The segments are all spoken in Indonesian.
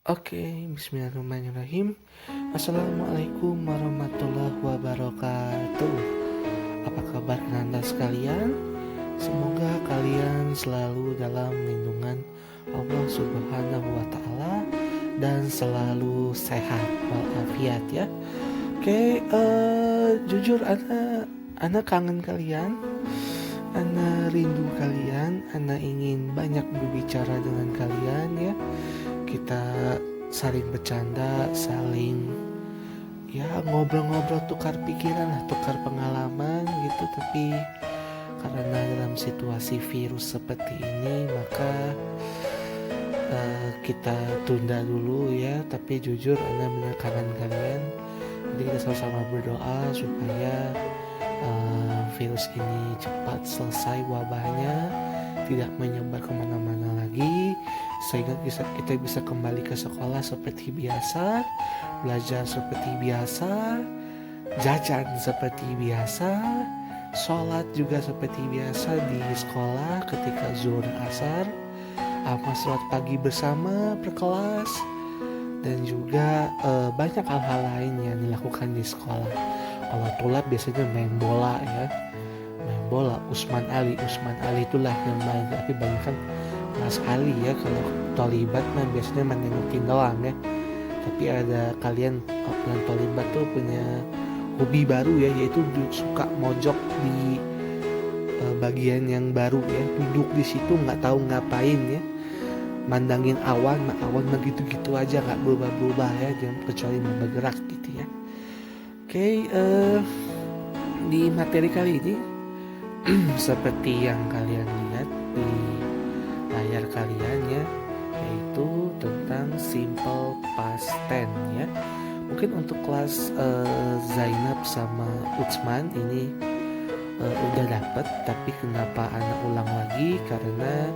Oke, bismillahirrahmanirrahim. Assalamualaikum warahmatullahi wabarakatuh. Apa kabar Anda sekalian? Semoga kalian selalu dalam lindungan Allah Subhanahu wa Ta'ala dan selalu sehat walafiat ya. Oke, jujur Ana kangen kalian. Ana rindu kalian. Ana ingin banyak berbicara dengan kalian ya. Kita saling bercanda, saling ya ngobrol-ngobrol, tukar pikiran lah, tukar pengalaman gitu. Tapi karena dalam situasi virus seperti ini, maka kita tunda dulu ya. Tapi jujur Ana benar kangen kalian. Jadi kita sama-sama berdoa supaya virus ini cepat selesai wabahnya, tidak menyebar kemana-mana lagi, sehingga kita bisa kembali ke sekolah seperti biasa, belajar seperti biasa, jajan seperti biasa, sholat juga seperti biasa di sekolah ketika zuhur asar, amal sholat pagi bersama perkelas, dan juga banyak hal-hal lain yang dilakukan di sekolah. Kalau tulab biasanya main bola ya, main bola. Usman Ali itulah yang main, tapi banyak kan Mas Ali ya. Kalau tolibat mah biasanya main nengokin doang ya. Tapi ada kalian yang tolibat tuh punya hobi baru ya, yaitu suka mojok di bagian yang baru ya, duduk di situ nggak tahu ngapain ya, mandangin awan mah gitu-gitu aja, nggak berubah-berubah ya, jangan kecuali mau bergerak gitu ya. Oke, di materi kali ini seperti yang kalian lihat di layar kalian ya, yaitu tentang simple past tense ya. Mungkin untuk kelas Zainab sama Utsman ini udah dapet, tapi kenapa anak ulang lagi, karena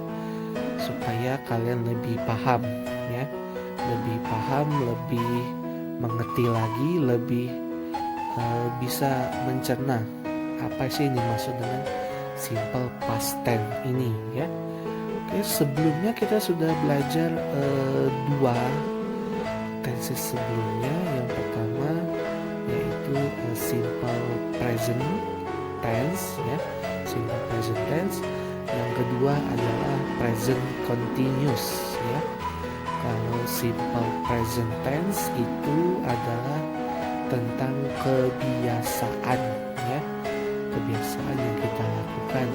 supaya kalian lebih paham ya, lebih paham, lebih mengerti lagi, lebih bisa mencerna apa sih ini maksud dengan simple past tense ini ya. Oke, sebelumnya kita sudah belajar dua tenses sebelumnya. Yang pertama yaitu simple present tense ya, simple present tense. Yang kedua adalah present continuous ya. Kalau simple present tense itu adalah tentang kebiasaan ya, kebiasaan yang kita lakukan.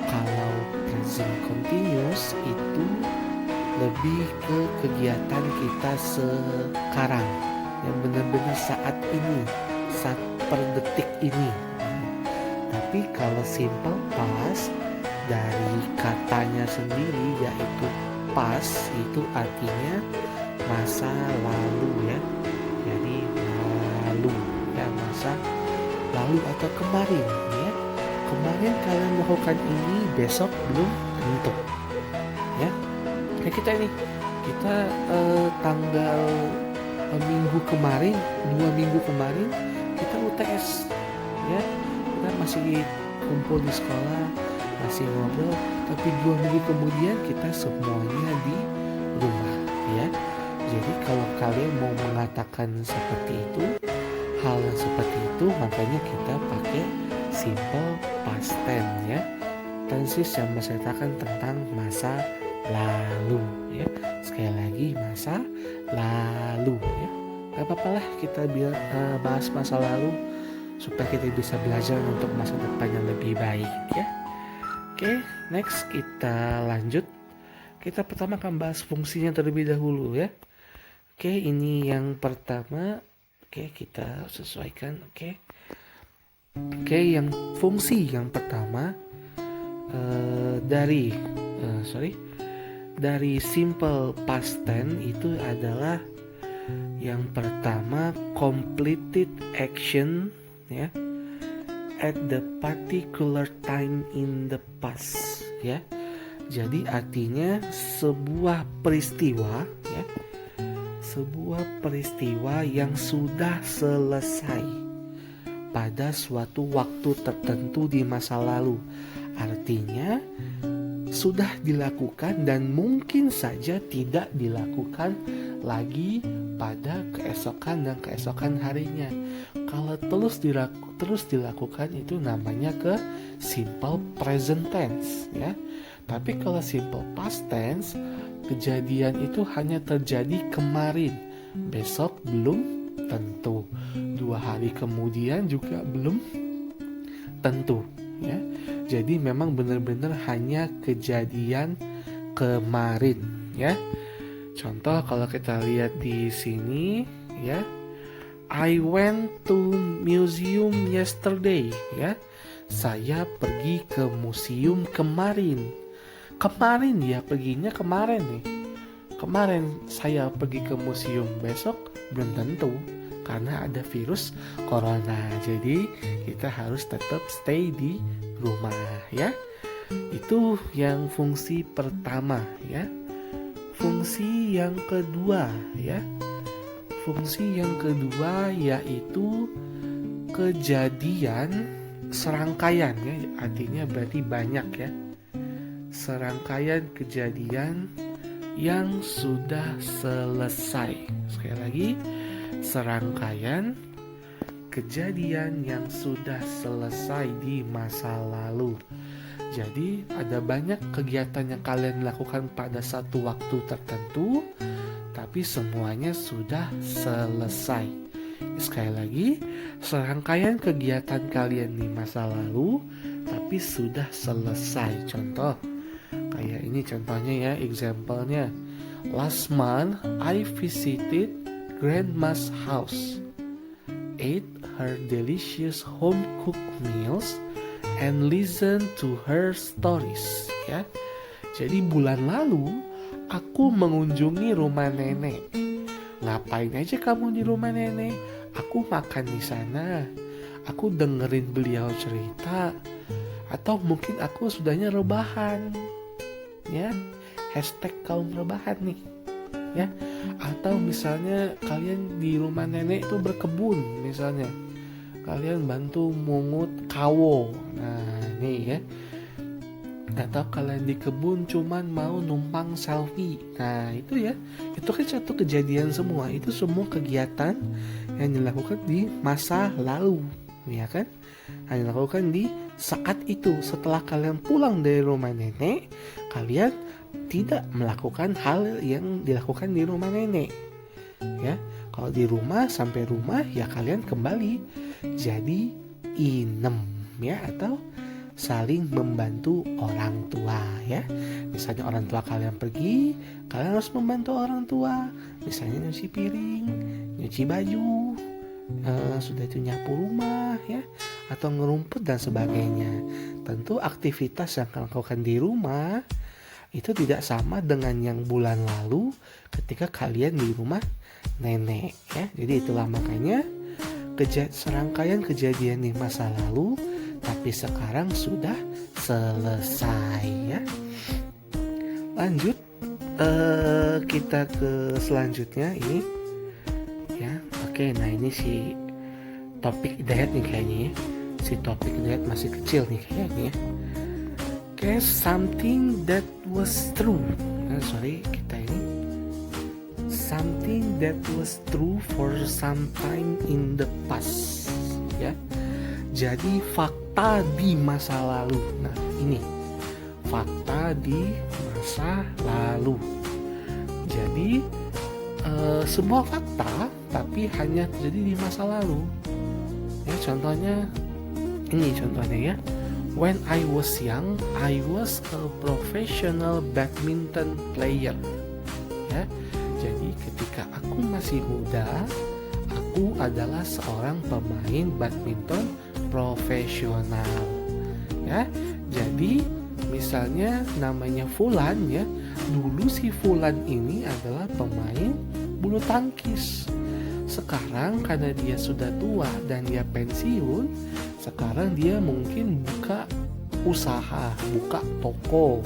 Kalau present continuous itu lebih ke kegiatan kita sekarang, yang benar-benar saat ini, saat per detik ini. Tapi kalau simple past, dari katanya sendiri yaitu past, itu artinya masa lalu ya. Jadi lalu ya, masa lalu atau kemarin ya. Kemarin kalian melakukan ini, besok belum tentu ya. Kayak kita tanggal minggu kemarin, 2 minggu kemarin kita UTS ya. Kita masih kumpul di sekolah, masih ngobrol, tapi 2 minggu kemudian kita semuanya di rumah ya. Jadi kalau kalian mau mengatakan seperti itu, hal yang seperti itu, makanya kita pakai simple past tense ya. Tenses yang menceritakan tentang masa lalu ya. Sekali lagi, masa lalu ya. Gak apa-apa lah kita bahas masa lalu supaya kita bisa belajar untuk masa depan yang lebih baik ya. Oke, next kita lanjut. Kita pertama akan bahas fungsinya terlebih dahulu ya. Oke, ini yang pertama. Oke, kita sesuaikan. Oke, yang fungsi yang pertama dari simple past tense itu adalah yang pertama, completed action ya, at the particular time in the past ya. Jadi artinya sebuah peristiwa ya, sebuah peristiwa yang sudah selesai pada suatu waktu tertentu di masa lalu. Artinya sudah dilakukan dan mungkin saja tidak dilakukan lagi pada keesokan dan keesokan harinya. Kalau terus dilakukan itu namanya simple present tense ya. Tapi kalau simple past tense, kejadian itu hanya terjadi kemarin, besok belum tentu, 2 hari kemudian juga belum tentu ya. Jadi memang benar-benar hanya kejadian kemarin ya. Contoh kalau kita lihat di sini ya, I went to museum yesterday ya. Saya pergi ke museum kemarin. Kemarin ya, perginya kemarin nih. Kemarin saya pergi ke museum, besok belum tentu karena ada virus corona. Jadi kita harus tetap stay di rumah ya. Itu yang fungsi pertama ya. Fungsi yang kedua ya. Fungsi yang kedua yaitu kejadian serangkaian ya. Artinya berarti banyak ya. Serangkaian kejadian yang sudah selesai. Sekali lagi, serangkaian kejadian yang sudah selesai di masa lalu. Jadi ada banyak kegiatan yang kalian lakukan pada satu waktu tertentu, tapi semuanya sudah selesai. Sekali lagi, serangkaian kegiatan kalian di masa lalu, tapi sudah selesai. Contoh, kayak ini contohnya ya, example-nya. Last month, I visited Grandma's house, ate her delicious home-cooked meals, and listen to her stories ya. Jadi bulan lalu aku mengunjungi rumah nenek. Ngapain aja kamu di rumah nenek? Aku makan di sana. Aku dengerin beliau cerita. Atau mungkin aku sudahnya rebahan. Ya. Hashtag kaum rebahan nih. Ya. Atau misalnya kalian di rumah nenek itu berkebun misalnya. Kalian bantu mungut kawo. Nah nih ya. Atau kalian di kebun cuman mau numpang selfie. Nah itu ya. Itu kan satu kejadian semua. Itu semua kegiatan yang dilakukan di masa lalu. Ya kan. Yang dilakukan di saat itu. Setelah kalian pulang dari rumah nenek, kalian tidak melakukan hal yang dilakukan di rumah nenek. Ya. Kalau di rumah, sampai rumah ya kalian kembali jadi inem ya, atau saling membantu orang tua ya. Misalnya orang tua kalian pergi, kalian harus membantu orang tua. Misalnya nyuci piring, nyuci baju, sudah itu nyapu rumah ya, atau ngerumput dan sebagainya. Tentu aktivitas yang kalian lakukan di rumah itu tidak sama dengan yang bulan lalu ketika kalian di rumah nenek ya. Jadi itulah makanya serangkaian kejadian di masa lalu tapi sekarang sudah selesai ya. Lanjut kita ke selanjutnya ini ya. Oke, nah ini si topik Hidayat nih kayaknya ya. Si topik Hidayat masih kecil nih kayaknya ya. Oke, something that was true. Kita ini something that was true for some time in the past ya. Jadi fakta di masa lalu. Nah ini fakta di masa lalu. Jadi sebuah fakta tapi hanya terjadi di masa lalu ya. Contohnya ini contohnya ya. When I was young, I was a professional badminton player ya. Jadi ketika aku masih muda, aku adalah seorang pemain badminton profesional ya. Jadi misalnya namanya Fulan ya. Dulu si Fulan ini adalah pemain bulu tangkis. Sekarang karena dia sudah tua dan dia pensiun, sekarang dia mungkin buka usaha, buka toko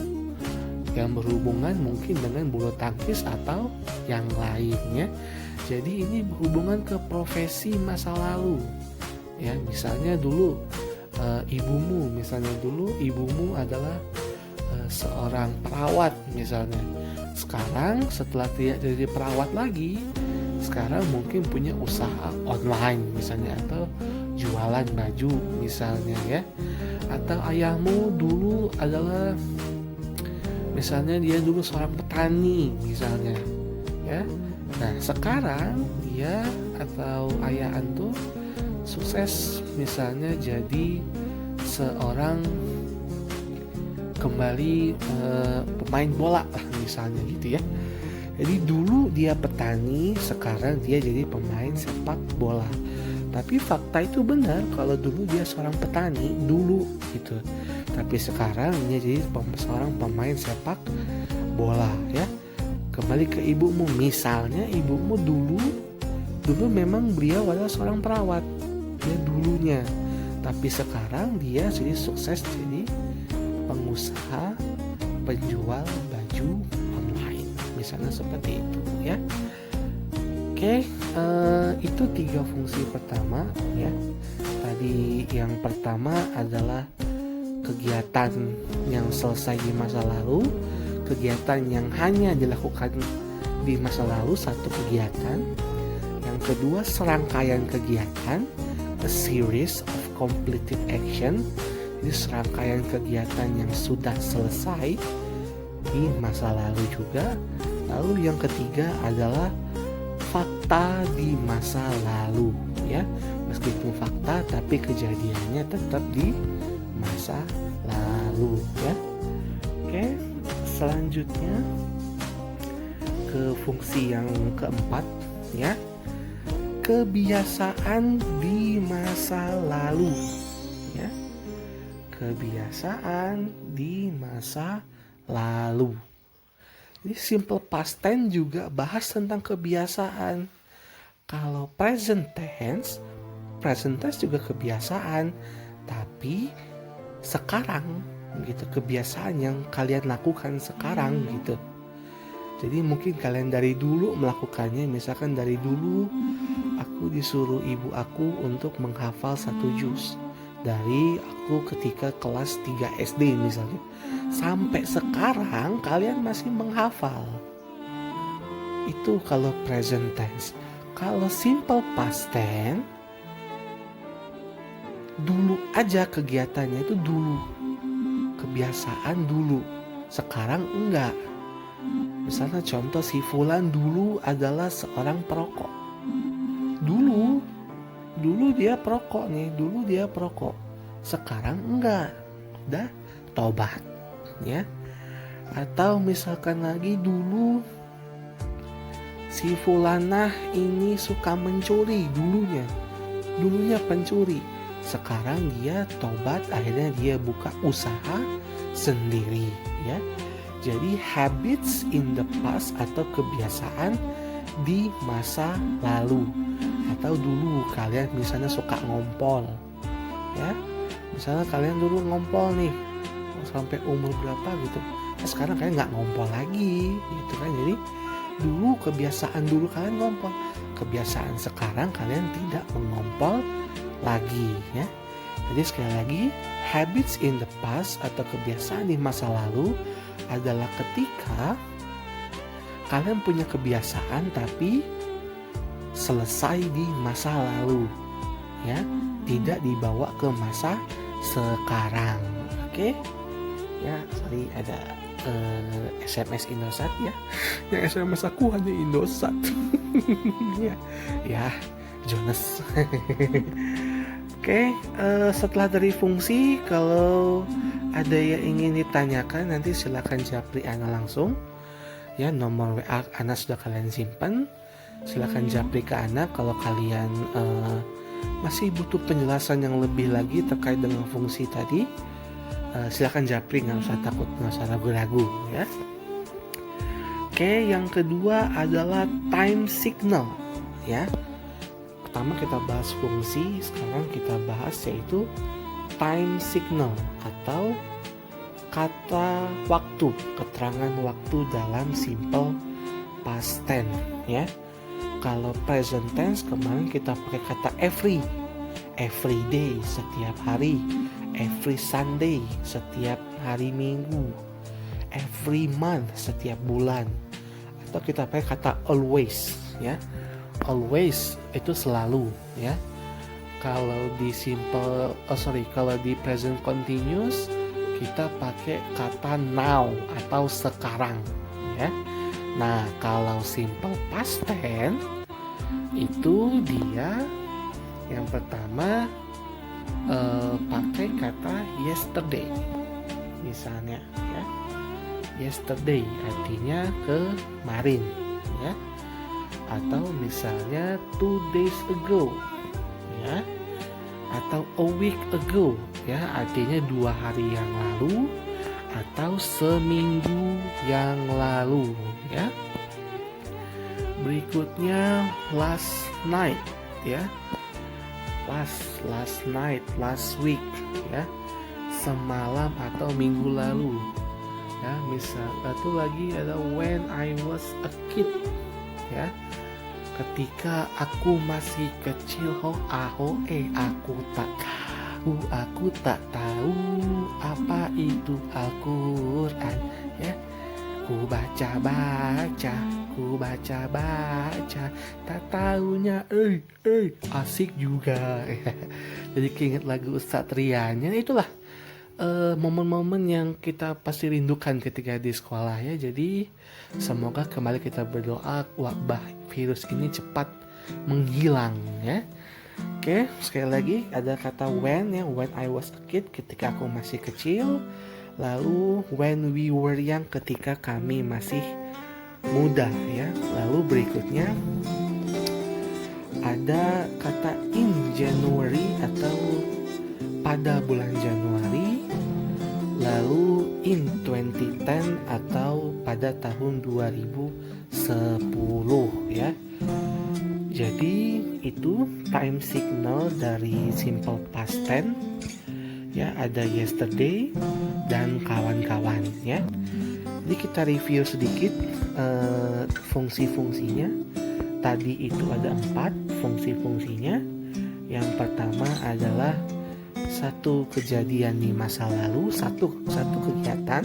yang berhubungan mungkin dengan bulu tangkis atau yang lainnya. Jadi ini berhubungan ke profesi masa lalu ya. Misalnya dulu ibumu adalah seorang perawat misalnya. Sekarang setelah tidak jadi perawat lagi, sekarang mungkin punya usaha online misalnya, atau jualan baju misalnya ya. Atau ayahmu dulu adalah misalnya dia dulu seorang petani misalnya ya. Nah sekarang dia atau ayah antum sukses misalnya jadi seorang kembali pemain bola lah misalnya gitu ya. Jadi dulu dia petani, sekarang dia jadi pemain sepak bola. Tapi fakta itu benar kalau dulu dia seorang petani dulu gitu. Tapi sekarang dia jadi seorang pemain sepak bola ya. Kembali ke ibumu, misalnya ibumu dulu memang beliau adalah seorang perawat ya dulunya. Tapi sekarang dia jadi sukses jadi pengusaha penjual baju online misalnya seperti itu ya. Oke, itu 3 fungsi pertama ya. Tadi yang pertama adalah kegiatan yang selesai di masa lalu, kegiatan yang hanya dilakukan di masa lalu, satu kegiatan. Yang kedua, serangkaian kegiatan, a series of completed action. Jadi serangkaian kegiatan yang sudah selesai di masa lalu juga. Lalu yang ketiga adalah fakta di masa lalu ya. Meskipun fakta tapi kejadiannya tetap di masa lalu ya. Oke, selanjutnya ke fungsi yang keempat ya. Kebiasaan di masa lalu ya. Kebiasaan di masa lalu. Jadi simple past tense juga bahas tentang kebiasaan. Kalau present tense juga kebiasaan, tapi sekarang gitu, kebiasaan yang kalian lakukan sekarang gitu. Jadi mungkin kalian dari dulu melakukannya, misalkan dari dulu aku disuruh ibu aku untuk menghafal 1 juz. Dari aku ketika kelas 3 SD misalnya, sampai sekarang kalian masih menghafal. Itu kalau present tense. Kalau simple past tense, dulu aja kegiatannya itu dulu, kebiasaan dulu, sekarang enggak. Misalnya contoh, si Fulan dulu adalah seorang perokok. Dulu dia perokok nih, dulu dia perokok. Sekarang enggak, udah tobat ya. Atau misalkan lagi, dulu si Fulanah ini suka mencuri, dulunya pencuri. Sekarang dia tobat, akhirnya dia buka usaha sendiri ya. Jadi habits in the past atau kebiasaan di masa lalu. Atau dulu kalian misalnya suka ngompol ya. Misalnya kalian dulu ngompol nih sampai umur berapa gitu. Nah, sekarang kalian nggak ngompol lagi gitu kan. Jadi dulu kebiasaan dulu kalian ngompol. Kebiasaan sekarang kalian tidak mengompol lagi ya. Jadi sekali lagi, habits in the past atau kebiasaan di masa lalu adalah ketika kalian punya kebiasaan tapi selesai di masa lalu ya, tidak dibawa ke masa sekarang. Oke ya, sorry ada SMS Indosat ya. Yang SMS aku hanya Indosat. ya Jonas. Oke, setelah dari fungsi, kalau ada yang ingin ditanyakan nanti silakan japri Ana langsung ya. Nomor WA Ana sudah kalian simpan, silakan japri ke Ana kalau kalian masih butuh penjelasan yang lebih lagi terkait dengan fungsi tadi. Silakan japri, nggak usah takut, nggak usah ragu-ragu ya. Oke, yang kedua adalah time signal ya. Pertama kita bahas fungsi, sekarang kita bahas yaitu time signal atau kata waktu, keterangan waktu dalam simple past tense ya. Kalau present tense kemarin kita pakai kata every day, setiap hari, every Sunday, setiap hari Minggu. every month, setiap bulan. Atau kita pakai kata always, ya. Always itu selalu, ya. Kalau di kalau di present continuous kita pakai kata now atau sekarang, ya. Nah, kalau simple past tense itu dia yang pertama pakai kata yesterday, misalnya, ya. Yesterday artinya kemarin, ya. Atau misalnya 2 days ago, ya. Atau a week ago, ya, artinya 2 hari yang lalu atau seminggu yang lalu, ya. Berikutnya last night, ya. Last night, last week, ya. Semalam atau minggu lalu, ya. Misal satu lagi ada when I was a kid, ya. Ketika aku masih kecil, aku tak tahu apa itu Al-Quran, ya. Ku baca-baca, tak taunya, asik juga. Jadi keinget lagu Ustadz Riannya. Itulah momen-momen yang kita pasti rindukan ketika di sekolah, ya. Jadi semoga kembali kita berdoa wabah virus ini cepat menghilang, ya. Oke, sekali lagi ada kata when, ya. When I was a kid, ketika aku masih kecil. Lalu when we were young, ketika kami masih muda, ya. Lalu berikutnya ada kata in January atau pada bulan Januari. Lalu in 2010 atau pada tahun 2010, ya. Jadi itu time signal dari simple past tense, ya. Ada yesterday dan kawan-kawan, ya. Jadi kita review sedikit fungsi-fungsinya. Tadi itu ada 4 fungsi-fungsinya. Yang pertama adalah satu kejadian di masa lalu, satu kegiatan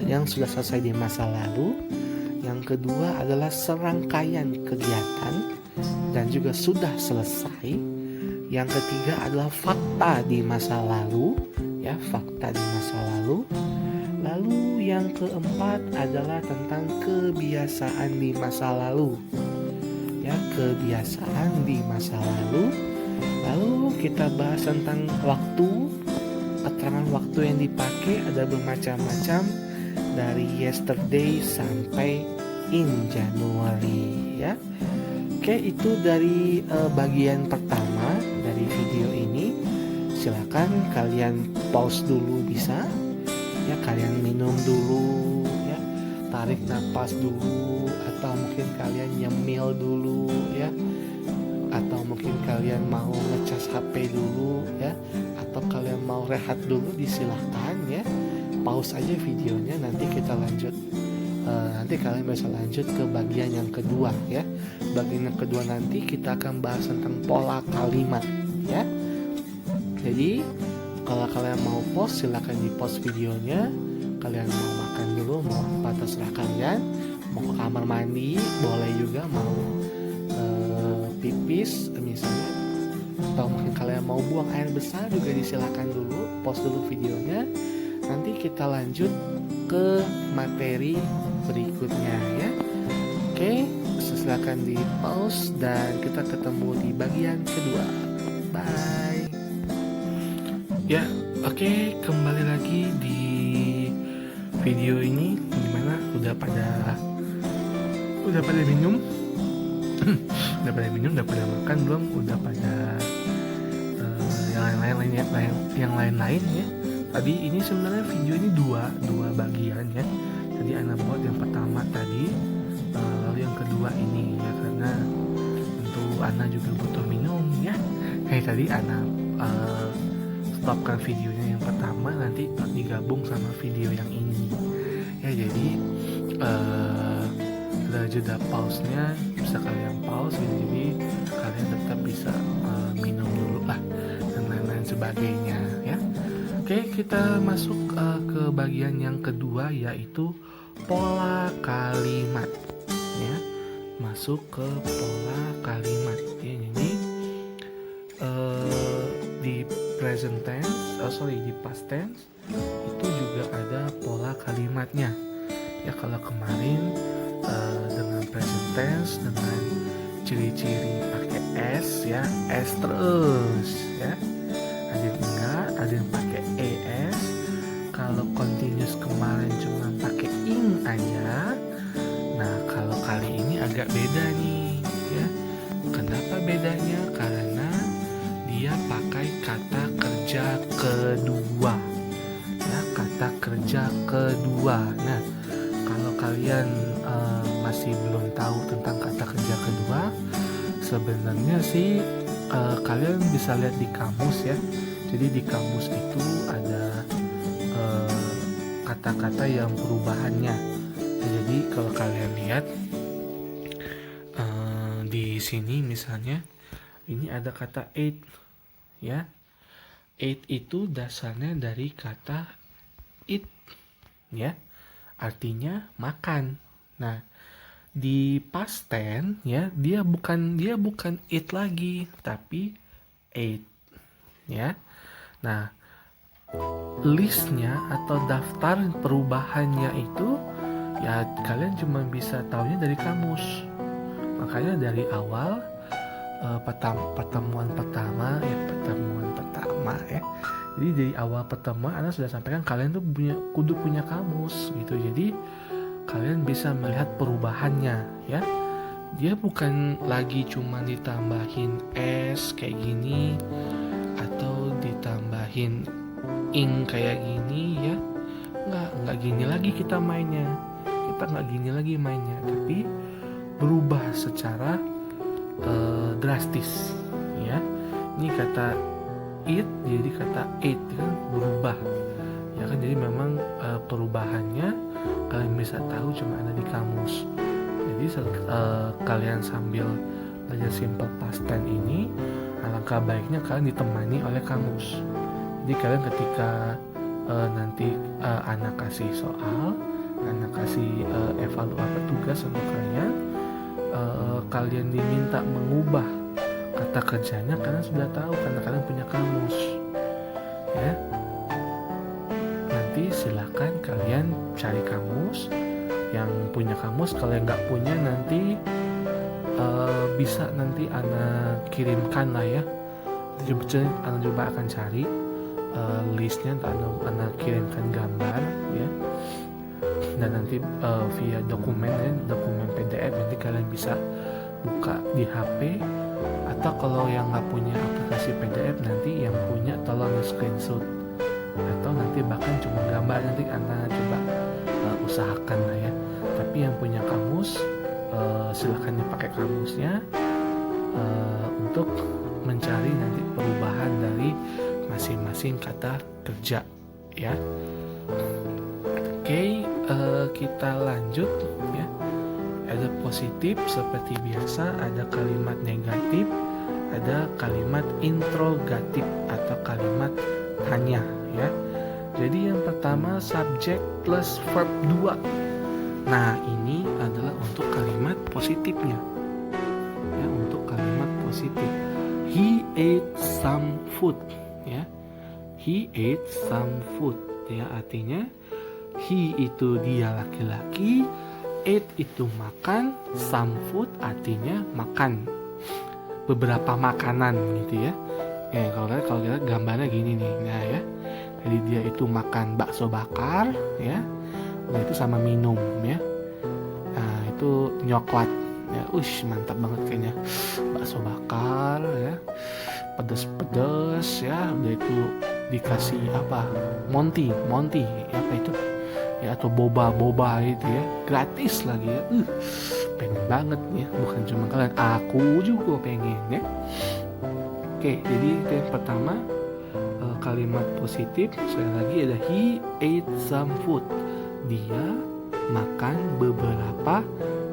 yang sudah selesai di masa lalu. Yang kedua adalah serangkaian kegiatan dan juga sudah selesai. Yang ketiga adalah fakta di masa lalu, ya, fakta di masa lalu. Lalu yang keempat adalah tentang kebiasaan di masa lalu, ya, kebiasaan di masa lalu. Lalu kita bahas tentang waktu, keterangan waktu yang dipakai ada bermacam-macam, dari yesterday sampai in January, ya. Oke, itu dari bagian pertama dari video ini. Silakan kalian pause dulu, bisa, ya. Kalian minum dulu, ya. Tarik napas dulu, atau mungkin kalian nyemil dulu, ya. Atau mungkin kalian mau ngecas HP dulu, ya. Atau kalian mau rehat dulu, disilahkan, ya. Pause aja videonya, nanti kita lanjut. Nanti kalian bisa lanjut ke bagian yang kedua, ya. Bagian yang kedua nanti kita akan bahas tentang pola kalimat, ya. Jadi kalau kalian mau pause, silakan di pause videonya. Kalian mau makan dulu, mau apa terserah kalian. Mau ke kamar mandi boleh juga, mau pipis misalnya, atau mungkin kalian mau buang air besar juga disilakan dulu. Pause dulu videonya, nanti kita lanjut ke materi berikutnya, ya. Oke, silakan di pause dan kita ketemu di bagian kedua. Bye. Ya, oke, kembali lagi di video ini. Gimana? Udah pada minum? Udah pada minum, udah pada makan belum? Udah pada yang lain-lain, ya. Tadi ini sebenarnya video ini dua bagian, ya. Tadi Ana buat yang pertama tadi, lalu yang kedua ini, ya, karena tentu Ana juga butuh minum, ya. Kayak tadi Ana stopkan videonya yang pertama, nanti digabung sama video yang ini, ya. Jadi ada jeda pause-nya, bisa kalian pause gitu, jadi kalian tetap bisa minum dulu lah dan lain-lain sebagainya, ya. Oke, kita masuk ke bagian yang kedua, yaitu pola kalimat. Ya, masuk ke pola kalimat. Ya, jadi di present tense, di past tense itu juga ada pola kalimatnya. Ya, kalau kemarin dengan present tense dengan ciri-ciri pakai s, ya, s terus, ya. Ada yang enggak, ada yang pakai es. Kalau continuous kemarin cuma pakai ing aja. Nah, kalau kali ini agak beda nih, ya. Kenapa bedanya? Karena dia pakai kata kerja kedua. Ya, kata kerja kedua. Nah, kalau kalian masih belum tahu tentang kata kerja kedua, sebenarnya sih kalian bisa lihat di kamus, ya. Jadi di kamus itu ada kata-kata yang perubahannya. Jadi kalau kalian lihat di sini misalnya ini ada kata eat, ya. Eat itu dasarnya dari kata eat, ya. Artinya makan. Nah, di past tense, ya, dia bukan eat lagi, tapi ate, ya. Nah, listnya atau daftar perubahannya itu, ya, kalian cuma bisa tahunya dari kamus. Makanya dari awal pertemuan pertama, ya. Jadi dari awal pertemuan Anda sudah sampaikan kalian tuh kudu punya kamus gitu. Jadi kalian bisa melihat perubahannya, ya. Dia bukan lagi cuma ditambahin s kayak gini atau ditambahin ing kayak gini, ya. Nggak gini lagi kita mainnya. Tapi berubah secara drastis, ya. Ini kata eat jadi kata ate, kan berubah, ya kan. Jadi memang perubahannya kalian bisa tahu cuma ada di kamus. Jadi kalian sambil belajar simple past tense ini, alangkah baiknya kalian ditemani oleh kamus. Jadi kalian ketika nanti anak kasih soal, anak kasih evaluasi tugas untuk kalian, kalian diminta mengubah kata kerjanya, kalian sudah tahu karena kalian punya kamus, ya. Nanti silakan kalian cari kamus. Yang punya kamus, kalau yang nggak punya nanti bisa nanti Ana kirimkan lah, ya. Ana coba akan cari listnya, Ana kirimkan gambar, ya. Dan nanti via dokumen PDF nanti kalian bisa buka di HP, atau kalau yang nggak punya aplikasi PDF nanti yang punya tolong screenshot, atau nanti bahkan cuma gambar, nanti Anda coba usahakan lah, ya. Tapi yang punya kamus silakan dipakai kamusnya untuk mencari nanti perubahan dari masing-masing kata kerja, ya. Oke, kita lanjut, ya. Ada positif seperti biasa, ada kalimat negatif, ada kalimat interrogatif atau kalimat tanya, ya. Jadi yang pertama subjek plus verb 2. Nah, ini adalah untuk kalimat positifnya. Ya, untuk kalimat positif. He ate some food, ya. He ate some food, ya, artinya he itu dia laki-laki, ate itu makan, some food artinya makan beberapa makanan gitu, ya. Kalau kita gambarnya gini nih, nah, ya. Jadi dia itu makan bakso bakar, ya. Nah, itu sama minum, ya. Nah, itu nyoklat, ya. Mantap banget kayaknya. Bakso bakar, ya. Pedes-pedes, ya. Udah itu dikasih apa? Monty, apa itu? Ya, atau boba gitu, ya. Gratis lagi, ya. Pengen banget, ya. Bukan cuma kalian, aku juga pengen, ya. Oke, jadi itu yang pertama, kalimat positif. Sekali lagi ada he ate some food. Dia makan beberapa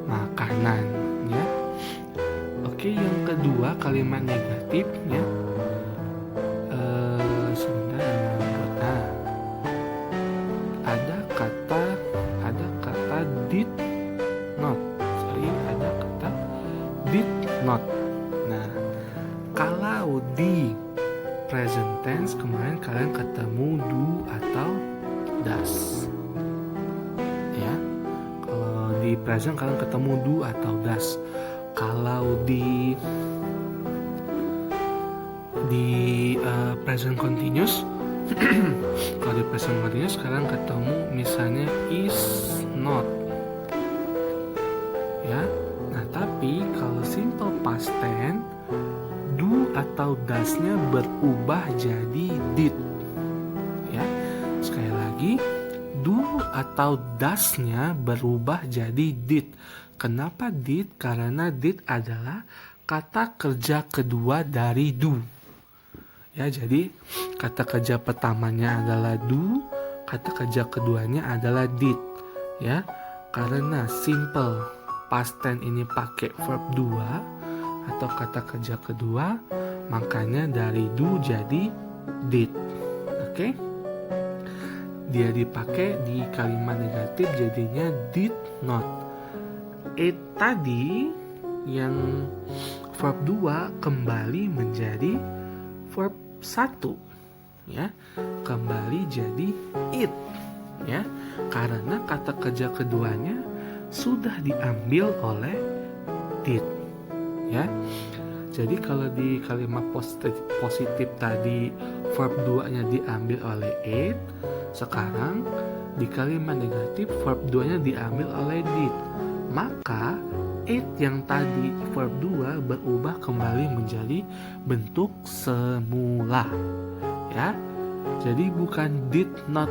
makanan, ya. Oke, yang kedua kalimat negatif, ya. Sebentar, did not. Nah, kalau di present tense kemarin kalian ketemu do atau does. Ya, kalau di present kalian ketemu do atau does. Kalau di present continuous kalau di present continuous sekarang ketemu misalnya is not, ya. Nah, tapi kalau simple past tense do atau does-nya berubah jadi did, ya. Sekali lagi, do atau does-nya berubah jadi did. Kenapa did? Karena did adalah kata kerja kedua dari do. Ya, jadi kata kerja pertamanya adalah do, kata kerja keduanya adalah did. Ya, karena simple past tense ini pakai verb 2 atau kata kerja kedua, makanya dari do jadi did. Oke? Dia dipakai di kalimat negatif jadinya did not. It tadi yang verb 2 kembali menjadi verb 1, ya, kembali jadi it, ya, karena kata kerja keduanya sudah diambil oleh did, ya. Jadi kalau di kalimat positif tadi verb 2-nya diambil oleh it, sekarang di kalimat negatif verb 2-nya diambil oleh did. Maka it yang tadi verb 2 berubah kembali menjadi bentuk semula, ya. Jadi bukan did not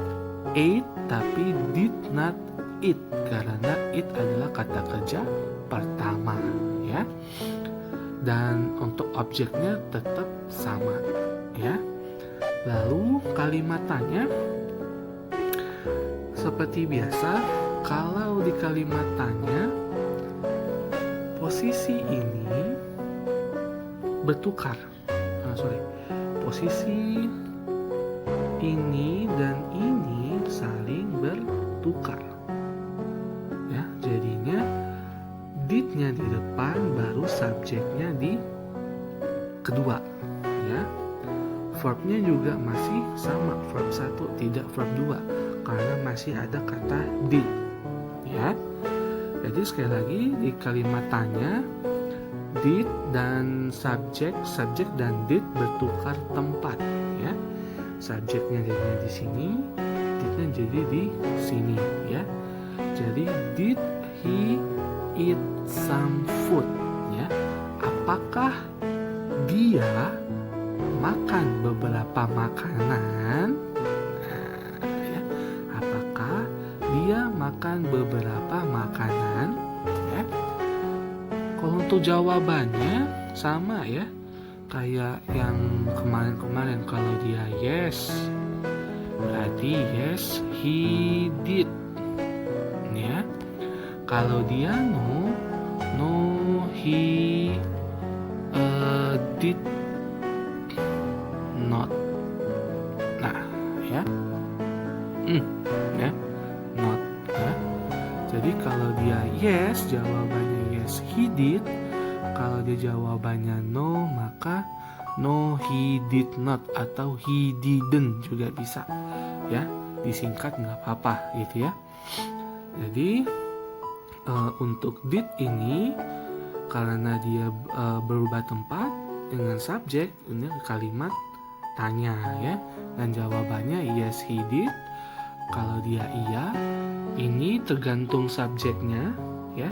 eat tapi did not eat, karena it adalah kata kerja pertama, ya. Dan untuk objeknya tetap sama, ya. Lalu kalimat tanya seperti biasa. Kalau di kalimat tanya posisi ini bertukar. Posisi ini dan ini saling bertukar. Ya, jadinya did-nya di depan baru subjeknya di kedua, ya. Verb-nya juga masih sama, verb 1 tidak verb 2 karena masih ada kata did, ya. Jadi sekali lagi di kalimat tanya did dan subjek dan did bertukar tempat, ya. Subjeknya jadinya di sini, didnya jadi di sini, ya. Jadi did he eat some food, ya. Apakah dia makan beberapa makanan? Ya. Apakah dia makan beberapa makanan? Ya. Kalau untuk jawabannya sama, ya, kayak yang kemarin-kemarin. Kalau dia yes, berarti yes he did, ya. Kalau dia no, no he did not. Nah, ya, ya, not, ya. Jadi kalau dia yes, jawabannya yes he did. Kalau dia jawabannya no, maka no he did not atau he didn't juga bisa, ya. Disingkat nggak apa-apa gitu, ya. Jadi untuk did ini karena dia berubah tempat dengan subjek, ini kalimat tanya, ya, dan jawabannya yes he did. Kalau dia iya, ini tergantung subjeknya, ya.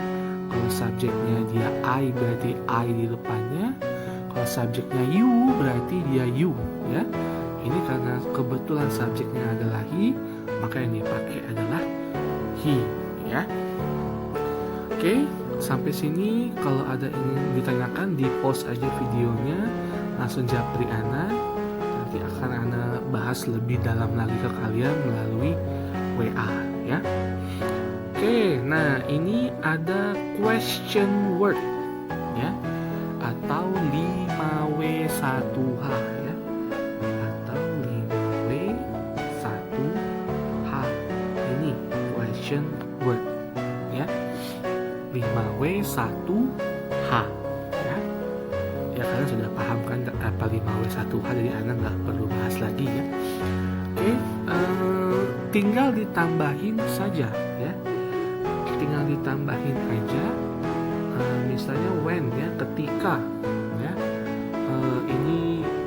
Kalau subjeknya dia I berarti I di depannya. Kalau subjeknya you berarti dia you, ya. Ini karena kebetulan subjeknya adalah he, maka yang dipakai adalah he, ya. Oke, sampai sini kalau ada ingin ditanyakan di post aja videonya, langsung japri Ana. Nanti akan Ana bahas lebih dalam lagi ke kalian melalui WA, ya. Oke, nah ini ada question word, ya, atau 5W1H, ya, atau 5W1H. Ini question word, ya, 5W1H, 1H, jadi Ana nggak perlu bahas lagi ya. Oke, tinggal ditambahin saja ya, tinggal ditambahin aja, misalnya when ya, ketika ya.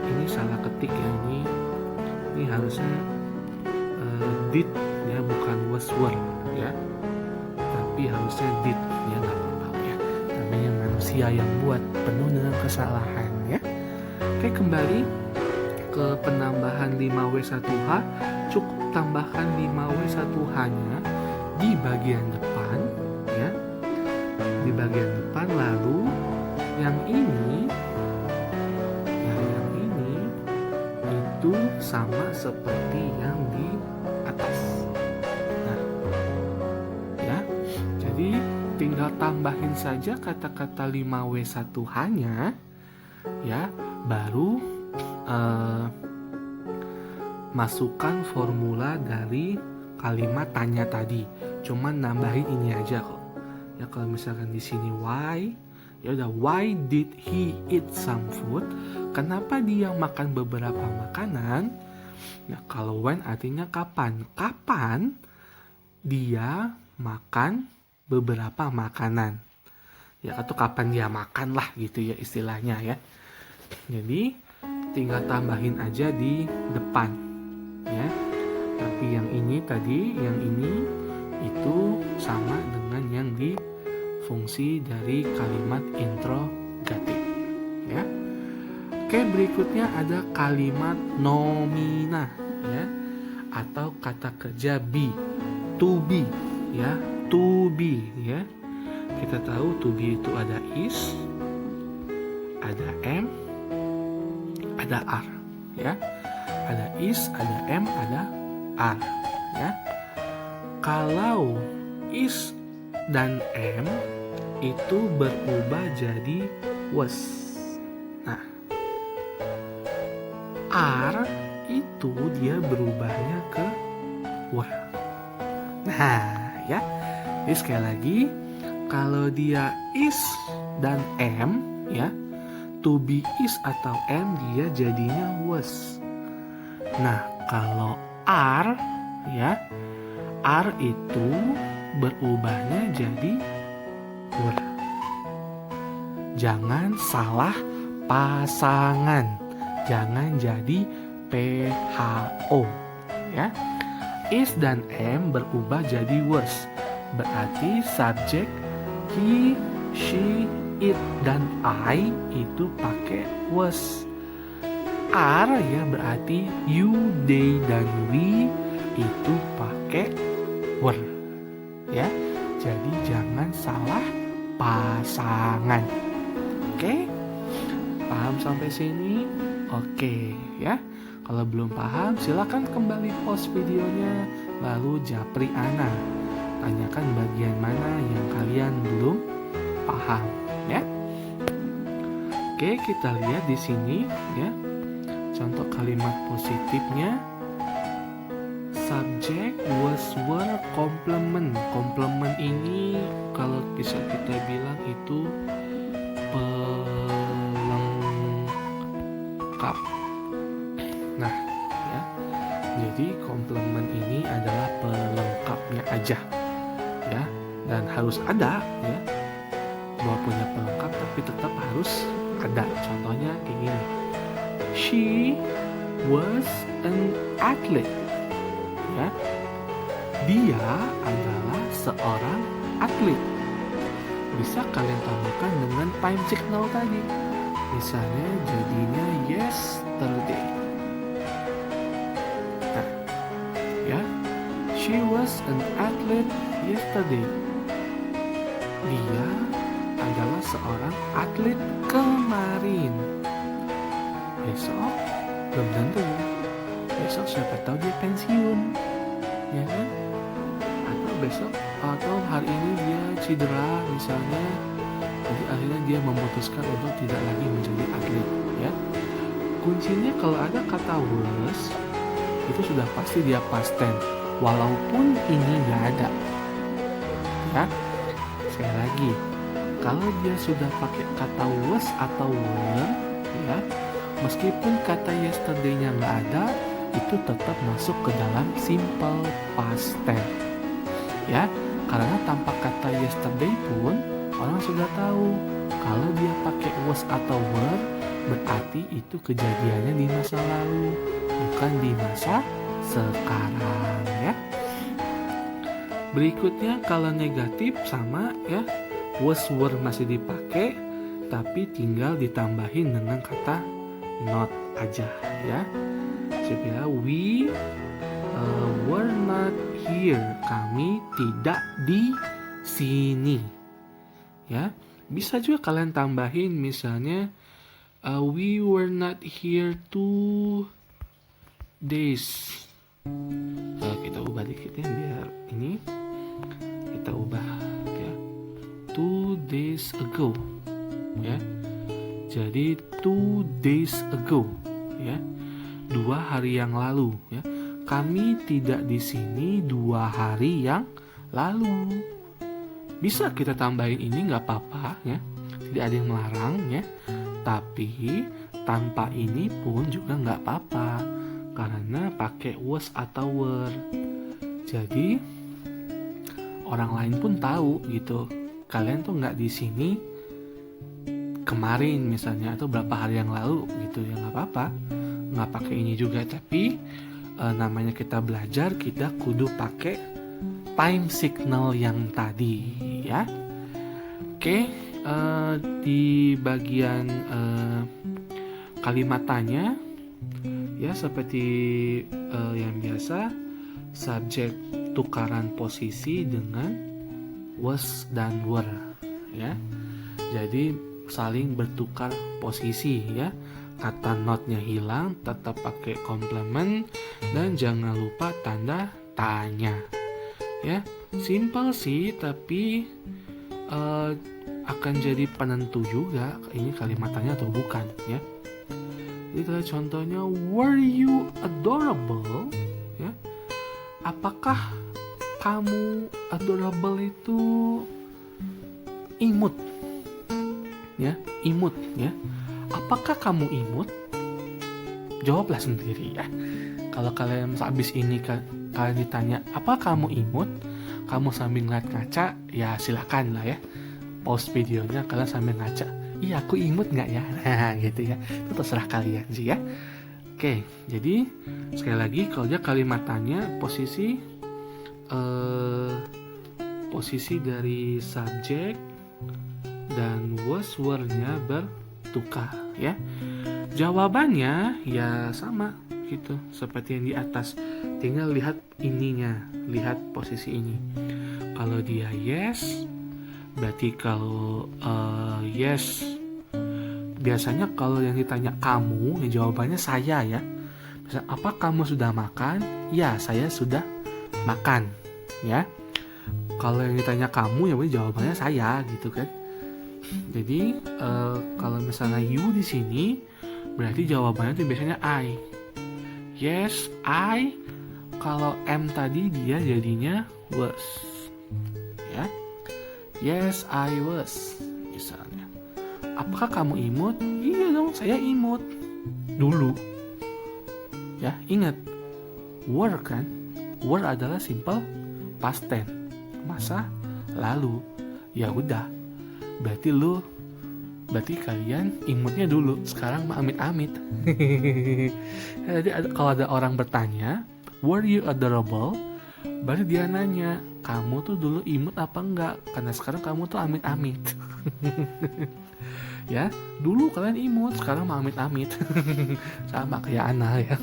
Ini salah ketik ya, ini harusnya did ya, bukan was were ya, tapi harusnya did ya, nggak apa-apa ya, namanya manusia yang buat, penuh dengan kesalahan ya. Oke, kembali ke penambahan 5W1H, cukup tambahkan 5W1H nya di bagian depan ya, di bagian depan, lalu yang ini itu sama seperti yang di atas. Nah, ya, jadi tinggal tambahin saja kata-kata 5W1H-nya, ya, baru masukkan formula dari kalimat tanya tadi. Cuman nambahin ini aja kok. Ya, kalau misalkan di sini why, ya udah, why did he eat some food? Kenapa dia makan beberapa makanan? Nah, kalau when artinya kapan? Kapan dia makan beberapa makanan? Ya, atau kapan dia makan lah gitu ya istilahnya ya. Jadi tinggal tambahin aja di depan ya. Tapi yang ini tadi, yang ini itu sama dengan yang di fungsi dari kalimat interrogatif ya. Oke, berikutnya ada kalimat nomina ya, atau kata kerja be, to be ya, to be ya. Kita tahu to be itu ada is, ada am, ada are ya. Ada is, ada am, ada are ya. Kalau is dan am itu berubah jadi was. Nah, are itu dia berubahnya ke were. Nah, ya. Jadi sekali lagi, kalau dia is dan am ya, to be is atau am dia jadinya was. Nah, kalau are ya, are itu berubahnya jadi were. Jangan salah pasangan, jangan jadi PHO ya. Is dan am berubah jadi was, berarti subjek he, she, it dan I itu pakai was. Are ya berarti you, they dan we itu pakai were ya. Jadi jangan salah pasangan. Oke? Paham sampai sini? Oke ya. Kalau belum paham silakan kembali pause videonya, lalu japri Ana. Tanyakan bagian mana yang kalian belum paham ya. Oke, kita lihat di sini ya. Contoh kalimat positifnya, subject was were complement. Complement ini kalau bisa kita bilang itu pelengkap. Nah, ya. Jadi complement ini adalah pelengkapnya aja. Ya, dan harus ada ya. Bahwa punya pelengkap tapi tetap harus ada. Contohnya kayak gini. She was an athlete. Ya. Dia adalah seorang atlet. Bisa kalian tambahkan dengan time signal tadi. Misalnya jadinya yesterday. Nah, ya. She was an athlete yesterday. Dia adalah seorang atlet kemarin. Besok belum tentu. Besok siapa tahu dia pensiun, ya kan? Atau besok atau hari ini dia cedera misalnya, jadi akhirnya dia memutuskan untuk tidak lagi menjadi atlet, ya. Kuncinya kalau ada kata was itu sudah pasti dia past tense, walaupun ini nggak ada, ya. Sekali lagi, kalau dia sudah pakai kata was atau were, ya, Meskipun kata yesterday-nya nggak ada, itu tetap masuk ke dalam simple past tense. Ya, karena tanpa kata yesterday pun orang sudah tahu kalau dia pakai was atau were, berarti itu kejadiannya di masa lalu, bukan di masa sekarang ya. Berikutnya kalau negatif sama ya, was were masih dipakai tapi tinggal ditambahin dengan kata not aja ya. Saya we were not here, kami tidak di sini ya. Bisa juga kalian tambahin misalnya we were not here 2 days. Kita ubah dikit ya biar ini kita ubah ya, 2 days ago ya. Jadi 2 days ago ya, 2 hari yang lalu ya. Kami tidak di sini 2 hari yang lalu. Bisa kita tambahin ini nggak apa-apa ya, tidak ada yang melarang ya. Tapi tanpa ini pun juga nggak apa-apa karena pakai was atau were. Jadi orang lain pun tahu gitu, kalian tuh nggak di sini kemarin misalnya atau berapa hari yang lalu gitu ya, nggak apa-apa, nggak pakai ini juga. Tapi namanya kita belajar, kita kudu pakai time signal yang tadi ya. Oke, di bagian kalimat tanya ya seperti yang biasa, subjek tukaran posisi dengan was dan were ya. Jadi saling bertukar posisi ya. Kata notnya hilang, tetap pakai komplement dan jangan lupa tanda tanya ya. Simple sih tapi akan jadi penentu juga ini kalimat tanya atau bukan ya. Jadi contohnya, were you adorable ya. Apakah kamu adorable itu imut ya, imut ya. Apakah kamu imut? Jawablah sendiri ya. Kalau kalian habis ini kalian ditanya apa kamu imut, kamu sambil ngeliat kaca, ya silakan lah ya, pause videonya kalian sambil ngaca, iya aku imut nggak ya, nah gitu ya, itu terserah kalian sih ya. Oke, jadi sekali lagi kalau dia kalimat tanya, posisi dari subjek dan was were-nya bertukar ya. Jawabannya ya sama gitu seperti yang di atas, tinggal lihat ininya, lihat posisi ini. Kalau dia yes, berarti kalau yes, biasanya kalau yang ditanya kamu, ya jawabannya saya ya. Misalnya, apa kamu sudah makan? Ya, saya sudah makan ya. Kalau yang ditanya kamu, ya jawabannya saya gitu kan. Jadi kalau misalnya you di sini, berarti jawabannya itu biasanya I. Yes, I. Kalau M tadi dia jadinya was ya. Yes, I was misalnya. Apakah kamu imut? Iya dong, saya imut dulu ya. Ingat, were kan, were adalah simple past tense, masa lalu. Ya udah, berarti kalian imutnya dulu, sekarang mah amit-amit. Jadi kalau ada orang bertanya, were you adorable? Berarti dia nanya, kamu tuh dulu imut apa enggak? Karena sekarang kamu tuh amit-amit. Ya, dulu kalian imut, sekarang mah amit-amit. Sama kayak Ana ya.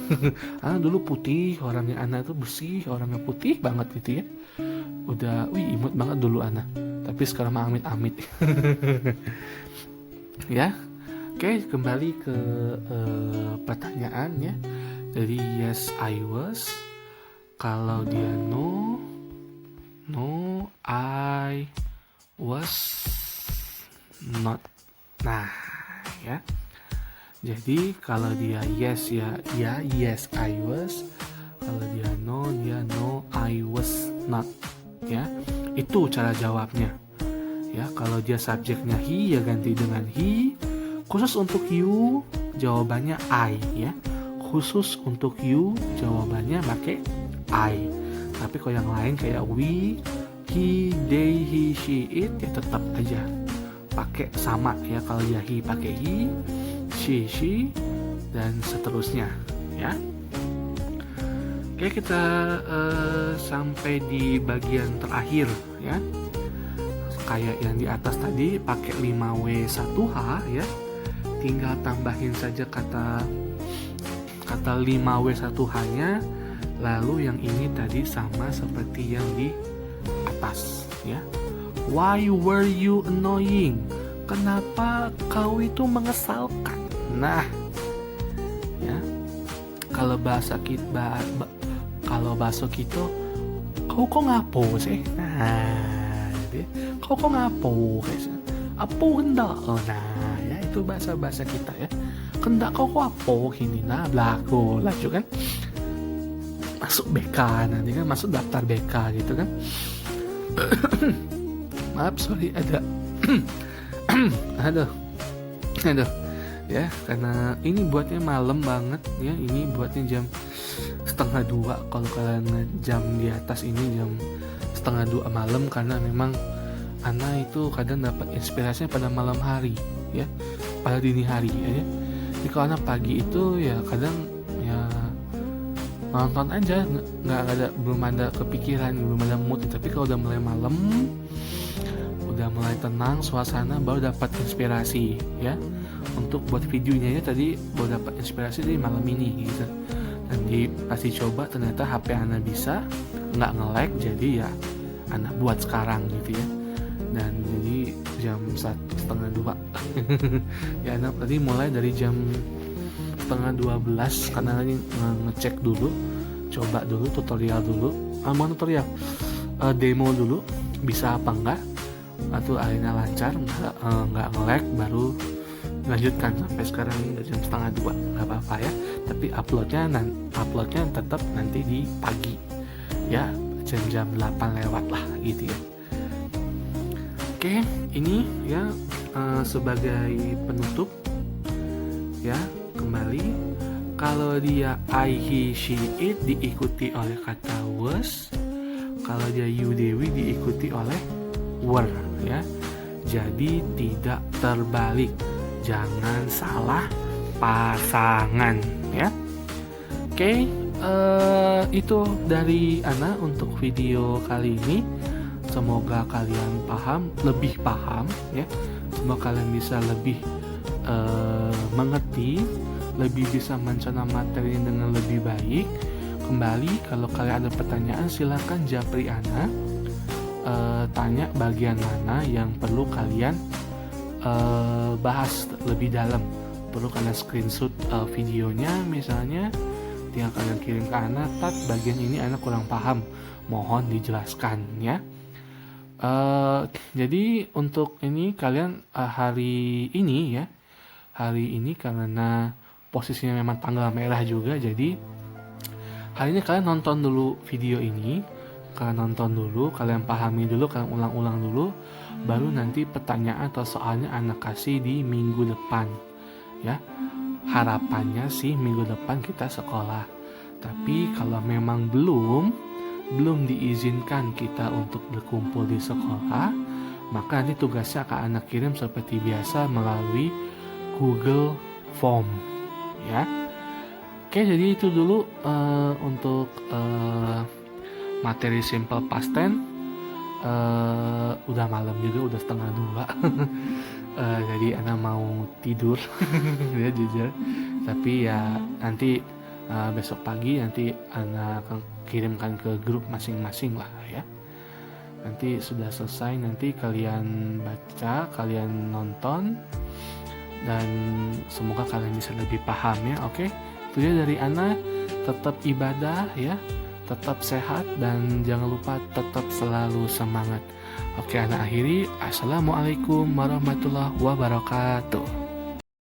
Ana dulu putih, orangnya Ana tuh bersih, orangnya putih banget gitu ya. Udah, imut banget dulu Ana. Tapi sekarang mah amit-amit. Ya, oke, kembali ke pertanyaan ya. Jadi yes I was. Kalau dia no I was not. Nah ya, jadi kalau dia yes ya yes I was. Kalau dia no I was not ya. Itu cara jawabnya ya. Kalau dia subjeknya he, ya ganti dengan he. Khusus untuk you jawabannya I ya. Khusus untuk you jawabannya pakai I. Tapi kalau yang lain kayak we, he, they, he, she, it ya tetap aja pakai sama ya. Kalau ya he pakai he, she, dan seterusnya ya. Oke, kita sampai di bagian terakhir ya. Kayak yang di atas tadi pakai 5W1H ya. Tinggal tambahin saja kata 5W1H-nya. Lalu yang ini tadi sama seperti yang di atas ya. Why were you annoying? Kenapa kau itu mengesalkan? Nah, ya. Kalau bahasa kita kau kok ngapo sih? Nah, jadi, kau kok ngapo guys? Apa hendak? Nah, ya itu bahasa kita ya. Kendak kau kok apa gini? Nah, belako lah kan. Masuk BK nanti kan, masuk daftar BK gitu kan. Maaf, sorry ada aduh ya, karena ini buatnya malam banget ya. Ini buatnya jam 1:30. Kalau kalian jam di atas ini jam 1:30 malam, karena memang Ana itu kadang dapat inspirasinya pada malam hari ya, pada dini hari ya. Jadi kalau Ana pagi itu ya kadang ya nonton aja, belum ada kepikiran, belum ada mood. Tapi kalau udah mulai malam, udah mulai tenang suasana, baru dapat inspirasi ya untuk buat videonya ya. Tadi baru dapat inspirasi dari malam ini gitu. Dan pasti coba, ternyata HP Ana bisa nggak nge-lag, jadi ya Ana buat sekarang gitu ya. Dan jadi jam 1:30 ya, Ana tadi mulai dari jam 11:30 karena lagi ngecek dulu, coba dulu tutorial dulu, demo dulu bisa apa enggak, atau akhirnya lancar nggak nge-lag, baru lanjutkan sampai sekarang udah jam 1:30. Nggak apa-apa ya, tapi uploadnya tetap nanti di pagi ya, jam 8 lewat lah gitu ya. Oke, ini ya sebagai penutup ya. Kembali, kalau dia I, he, she, it diikuti oleh kata was. Kalau dia you, dewi diikuti oleh were ya. Jadi tidak terbalik, jangan salah pasangan ya. Oke, itu dari Ana untuk video kali ini. Semoga kalian lebih paham ya. Semoga kalian bisa lebih mengerti, lebih bisa mencerna materi dengan lebih baik. Kembali, kalau kalian ada pertanyaan silakan japri Ana, tanya bagian mana yang perlu kalian bahas lebih dalam. Perlu kalian screenshot videonya misalnya, tinggal kalian kirim ke Ana. Bagian ini Ana kurang paham, mohon dijelaskan ya. Jadi untuk ini kalian hari ini karena posisinya memang tanggal merah juga, jadi hari ini kalian nonton dulu video ini, kalian pahami dulu, kalian ulang-ulang dulu, baru nanti pertanyaan atau soalnya Ana kasih di minggu depan ya. Harapannya sih minggu depan kita sekolah, tapi kalau memang belum diizinkan kita untuk berkumpul di sekolah, maka nanti tugasnya akan Ana kirim seperti biasa melalui Google Form ya. Oke, jadi itu dulu untuk materi simple past tense. Udah malam juga, udah 1:30. Jadi Ana mau tidur ya jujur. Tapi ya nanti besok pagi nanti Ana akan kirimkan ke grup masing-masing lah ya. Nanti sudah selesai, nanti kalian baca, kalian nonton, dan semoga kalian bisa lebih paham ya. Oke, itu dia dari Ana. Tetap ibadah ya, tetap sehat, dan jangan lupa tetap selalu semangat. Oke, Ana akhiri. Assalamualaikum warahmatullahi wabarakatuh.